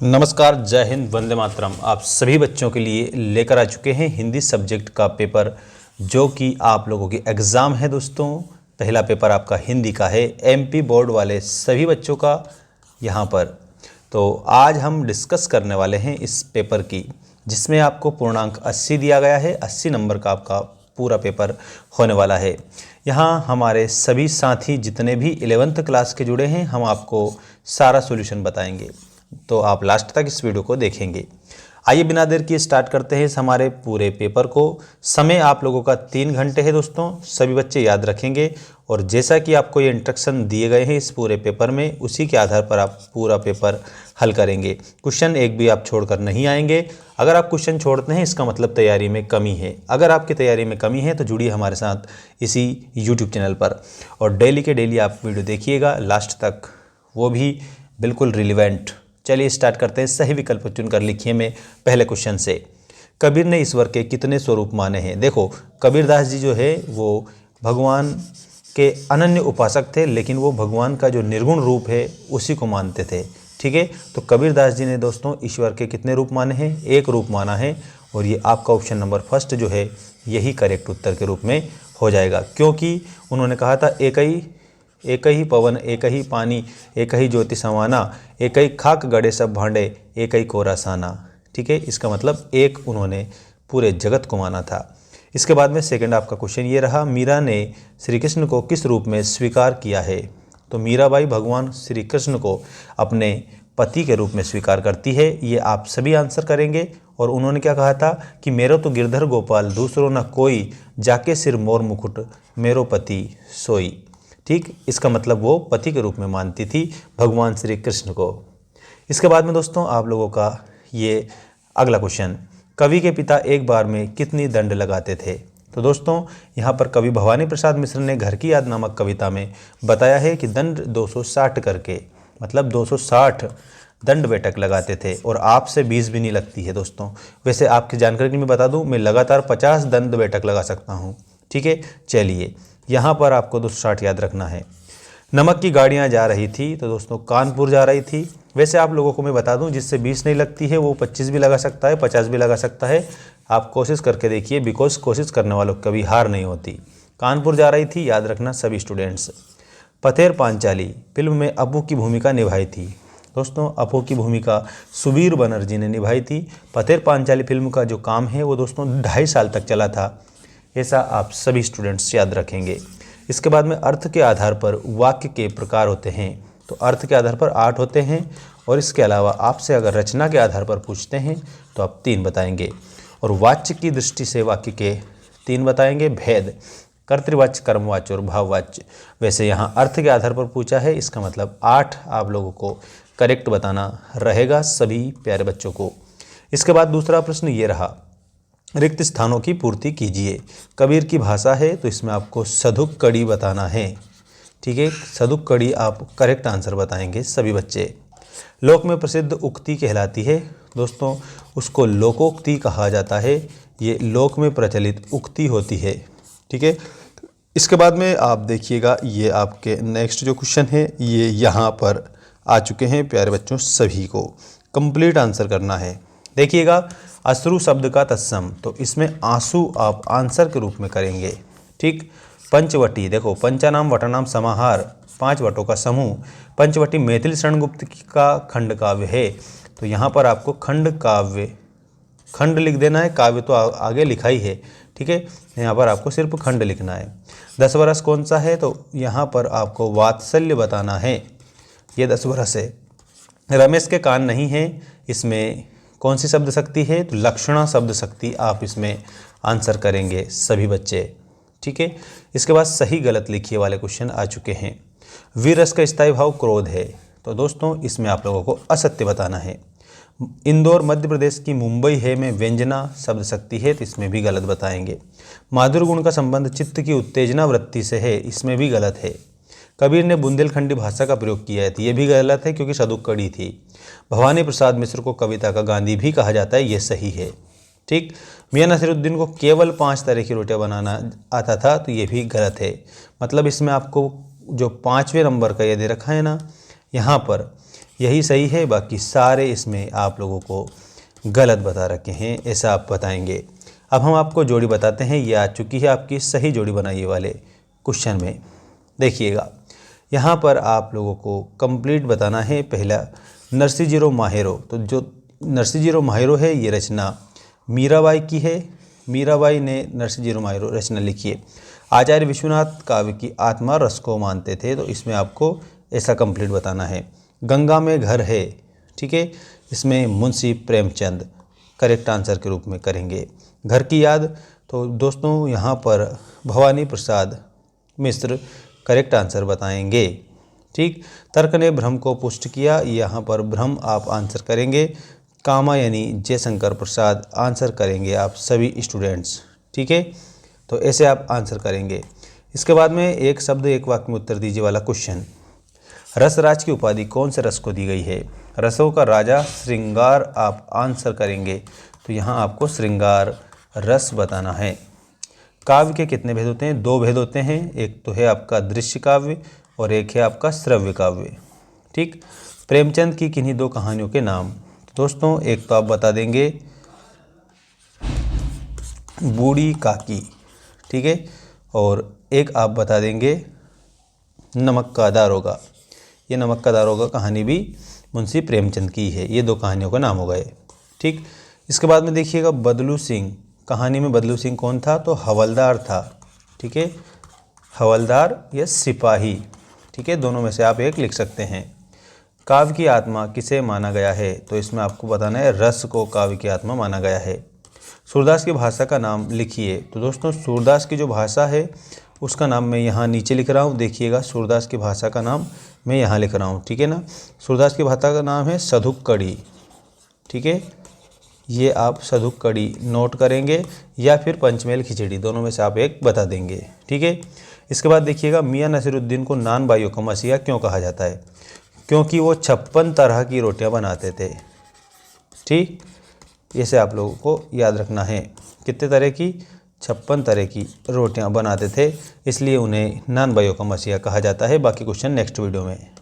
नमस्कार, जय हिंद, वंदे मातरम। आप सभी बच्चों के लिए लेकर आ चुके हैं हिंदी सब्जेक्ट का पेपर, जो कि आप लोगों की एग्ज़ाम है दोस्तों। पहला पेपर आपका हिंदी का है, एमपी बोर्ड वाले सभी बच्चों का यहाँ पर। तो आज हम डिस्कस करने वाले हैं इस पेपर की, जिसमें आपको पूर्णांक 80 दिया गया है। 80 नंबर का आपका पूरा पेपर होने वाला है। यहाँ हमारे सभी साथी जितने भी 11th क्लास के जुड़े हैं, हम आपको सारा सॉल्यूशन बताएंगे, तो आप लास्ट तक इस वीडियो को देखेंगे। आइए बिना देर किए स्टार्ट करते हैं इस हमारे पूरे पेपर को। समय आप लोगों का 3 घंटे है दोस्तों, सभी बच्चे याद रखेंगे। और जैसा कि आपको ये इंस्ट्रक्शन दिए गए हैं इस पूरे पेपर में, उसी के आधार पर आप पूरा पेपर हल करेंगे। क्वेश्चन एक भी आप छोड़कर नहीं आएंगे। अगर आप क्वेश्चन छोड़ते हैं, इसका मतलब तैयारी में कमी है। अगर आपकी तैयारी में कमी है तो जुड़िए हमारे साथ इसी यूट्यूब चैनल पर, और डेली के डेली आप वीडियो देखिएगा लास्ट तक, वो भी बिल्कुल रिलेवेंट। चलिए स्टार्ट करते हैं। सही विकल्प चुनकर लिखिए में पहले क्वेश्चन से। कबीर ने ईश्वर के कितने स्वरूप माने हैं? देखो, कबीरदास जी जो है वो भगवान के अनन्य उपासक थे, लेकिन वो भगवान का जो निर्गुण रूप है उसी को मानते थे। ठीक है, तो कबीरदास जी ने दोस्तों ईश्वर के कितने रूप माने हैं? एक रूप माना है। और ये आपका ऑप्शन नंबर फर्स्ट जो है यही करेक्ट उत्तर के रूप में हो जाएगा, क्योंकि उन्होंने कहा था एक ही पवन, एक ही पानी, एक ही ज्योति समाना, एक ही खाक गड़े सब भांडे, एक ही कोरा साना। ठीक है, इसका मतलब एक उन्होंने पूरे जगत को माना था। इसके बाद में सेकंड आपका क्वेश्चन ये रहा, मीरा ने श्री कृष्ण को किस रूप में स्वीकार किया है? तो मीराबाई भगवान श्री कृष्ण को अपने पति के रूप में स्वीकार करती है। ये आप सभी आंसर करेंगे। और उन्होंने क्या कहा था कि मेरो तो गिरधर गोपाल दूसरो न कोई, जाके सिर मोर मुकुट मेरो पति सोई। ठीक, इसका मतलब वो पति के रूप में मानती थी भगवान श्री कृष्ण को। इसके बाद में दोस्तों आप लोगों का ये अगला क्वेश्चन, कवि के पिता एक बार में कितनी दंड लगाते थे? तो दोस्तों यहाँ पर कवि भवानी प्रसाद मिश्र ने घर की याद नामक कविता में बताया है कि दंड 260 करके, मतलब 260 दंड बैठक लगाते थे। और आपसे 20 भी नहीं लगती है दोस्तों। वैसे आपकी जानकारी के लिए मैं बता दूं, मैं लगातार 50 दंड बैठक लगा सकता हूँ। ठीक है, चलिए यहाँ पर आपको 260 याद रखना है। नमक की गाड़ियाँ जा रही थी, तो दोस्तों कानपुर जा रही थी। वैसे आप लोगों को मैं बता दूं, जिससे 20 नहीं लगती है वो 25 भी लगा सकता है, 50 भी लगा सकता है। आप कोशिश करके देखिए, बिकॉज कोशिश करने वालों की कभी हार नहीं होती। कानपुर जा रही थी, याद रखना सभी स्टूडेंट्स। पथेर पांचाली फिल्म में अपू की भूमिका निभाई थी। दोस्तों अपू की भूमिका सुबीर बनर्जी ने निभाई थी। पथेर पांचाली फिल्म का जो काम है वो दोस्तों 2.5 साल तक चला था। ऐसा आप सभी स्टूडेंट्स याद रखेंगे। इसके बाद में अर्थ के आधार पर वाक्य के प्रकार होते हैं। तो अर्थ के आधार पर 8 होते हैं। और इसके अलावा आपसे अगर रचना के आधार पर पूछते हैं तो आप 3 बताएंगे। और वाच्य की दृष्टि से वाक्य के 3 बताएंगे, भेद, कर्तृवाच्य, कर्मवाच्य और भाववाच्य। वैसे यहाँ अर्थ के आधार पर पूछा है, इसका मतलब 8 आप लोगों को करेक्ट बताना रहेगा सभी प्यारे बच्चों को। इसके बाद दूसरा प्रश्न ये रहा, रिक्त स्थानों की पूर्ति कीजिए। कबीर की भाषा है, तो इसमें आपको सधुक कड़ी बताना है। ठीक है, सधुक कड़ी आप करेक्ट आंसर बताएंगे सभी बच्चे। लोक में प्रसिद्ध उक्ति कहलाती है, दोस्तों उसको लोकोक्ति कहा जाता है। ये लोक में प्रचलित उक्ति होती है। ठीक है, इसके बाद में आप देखिएगा, ये आपके नेक्स्ट जो क्वेश्चन है ये यहाँ पर आ चुके हैं प्यारे बच्चों, सभी को कंप्लीट आंसर करना है। देखिएगा, अश्रु शब्द का तत्सम, तो इसमें आंसू आप आंसर के रूप में करेंगे। ठीक, पंचवटी, देखो पंचानाम वटानाम समाहार, 5 वटों का समूह। पंचवटी मैथिली शरणगुप्त का खंड काव्य है, तो यहाँ पर आपको खंड काव्य, खंड लिख देना है, काव्य तो आगे लिखा ही है। ठीक है, यहाँ पर आपको सिर्फ खंड लिखना है। 10 वर्ष कौन सा है? तो यहाँ पर आपको वात्सल्य बताना है, ये 10 वर्ष है। रमेश के कान नहीं है, इसमें कौन सी शब्द शक्ति है? तो लक्षणा शब्द शक्ति आप इसमें आंसर करेंगे सभी बच्चे। ठीक है, इसके बाद सही गलत लिखिए वाले क्वेश्चन आ चुके हैं। वीर रस का स्थायी भाव क्रोध है, तो दोस्तों इसमें आप लोगों को असत्य बताना है। इंदौर मध्य प्रदेश की मुंबई है में व्यंजना शब्द शक्ति है, तो इसमें भी गलत बताएंगे। माधुर्य गुण का संबंध चित्त की उत्तेजना वृत्ति से है, इसमें भी गलत है। कबीर ने बुंदेलखंडी भाषा का प्रयोग किया है, तो ये भी गलत है क्योंकि सधुक कड़ी थी। भवानी प्रसाद मिश्र को कविता का गांधी भी कहा जाता है, ये सही है। ठीक, मियां नसीरुद्दीन को केवल 5 तरह की रोटियां बनाना आता था, तो ये भी गलत है। मतलब इसमें आपको जो 5वें नंबर का ये दे रखा है ना, यहाँ पर यही सही है, बाकी सारे इसमें आप लोगों को गलत बता रखे हैं, ऐसा आप बताएंगे। अब हम आपको जोड़ी बताते हैं, ये आ चुकी है आपकी सही जोड़ी बनाइए वाले क्वेश्चन में। देखिएगा यहाँ पर आप लोगों को कंप्लीट बताना है। पहला नरसिंह माहेरो, तो जो नरसिंह माहेरो है ये रचना मीराबाई की है। मीराबाई ने नरसिंह माहेरो रचना लिखी है। आचार्य विश्वनाथ काव्य की आत्मा रस को मानते थे, तो इसमें आपको ऐसा कंप्लीट बताना है। गंगा में घर है, ठीक है, इसमें मुंशी प्रेमचंद करेक्ट आंसर के रूप में करेंगे। घर की याद, तो दोस्तों यहाँ पर भवानी प्रसाद मिश्र करेक्ट आंसर बताएंगे। ठीक, तर्क ने भ्रम को पुष्ट किया, यहाँ पर भ्रम आप आंसर करेंगे। कामायनी जयशंकर प्रसाद आंसर करेंगे आप सभी स्टूडेंट्स, ठीक है, तो ऐसे आप आंसर करेंगे। इसके बाद में एक शब्द एक वाक्य में उत्तर दीजिए वाला क्वेश्चन। रसराज की उपाधि कौन से रस को दी गई है? रसों का राजा श्रृंगार आप आंसर करेंगे, तो यहाँ आपको श्रृंगार रस बताना है। काव्य के कितने भेद होते हैं? 2 भेद होते हैं, एक तो है आपका दृश्य काव्य और एक है आपका श्रव्य काव्य। ठीक, प्रेमचंद की किन्हीं 2 कहानियों के नाम। दोस्तों एक तो आप बता देंगे बूढ़ी काकी, ठीक है, और एक आप बता देंगे नमक का दारोगा। ये नमक का दारोगा कहानी भी मुंशी प्रेमचंद की है। ये 2 कहानियों का नाम हो गए। ठीक, इसके बाद में देखिएगा बदलू सिंह, कहानी में बदलू सिंह कौन था? तो हवलदार था, ठीक है, हवलदार या सिपाही, ठीक है, दोनों में से आप एक लिख सकते हैं। काव्य की आत्मा किसे माना गया है? तो इसमें आपको बताना है रस को काव्य की आत्मा माना गया है। सूरदास की भाषा का नाम लिखिए। तो दोस्तों सूरदास की जो भाषा है उसका नाम मैं यहाँ नीचे लिख रहा हूँ। देखिएगा सूरदास की भाषा का नाम मैं यहाँ लिख रहा हूँ, ठीक है ना। सूरदास की भाषा का नाम है सधुक्कड़ी, ठीक है, ये आप सधुक्कड़ी नोट करेंगे या फिर पंचमेल खिचड़ी, दोनों में से आप एक बता देंगे, ठीक है। इसके बाद देखिएगा मियाँ नसीरुद्दीन को नान भाइयों का मसीहा क्यों कहा जाता है? क्योंकि वो 56 तरह की रोटियां बनाते थे। ठीक, इसे आप लोगों को याद रखना है। कितने तरह की? 56 तरह की रोटियां बनाते थे, इसलिए उन्हें नान भाइयों का मसीहा कहा जाता है। बाकी क्वेश्चन नेक्स्ट वीडियो में।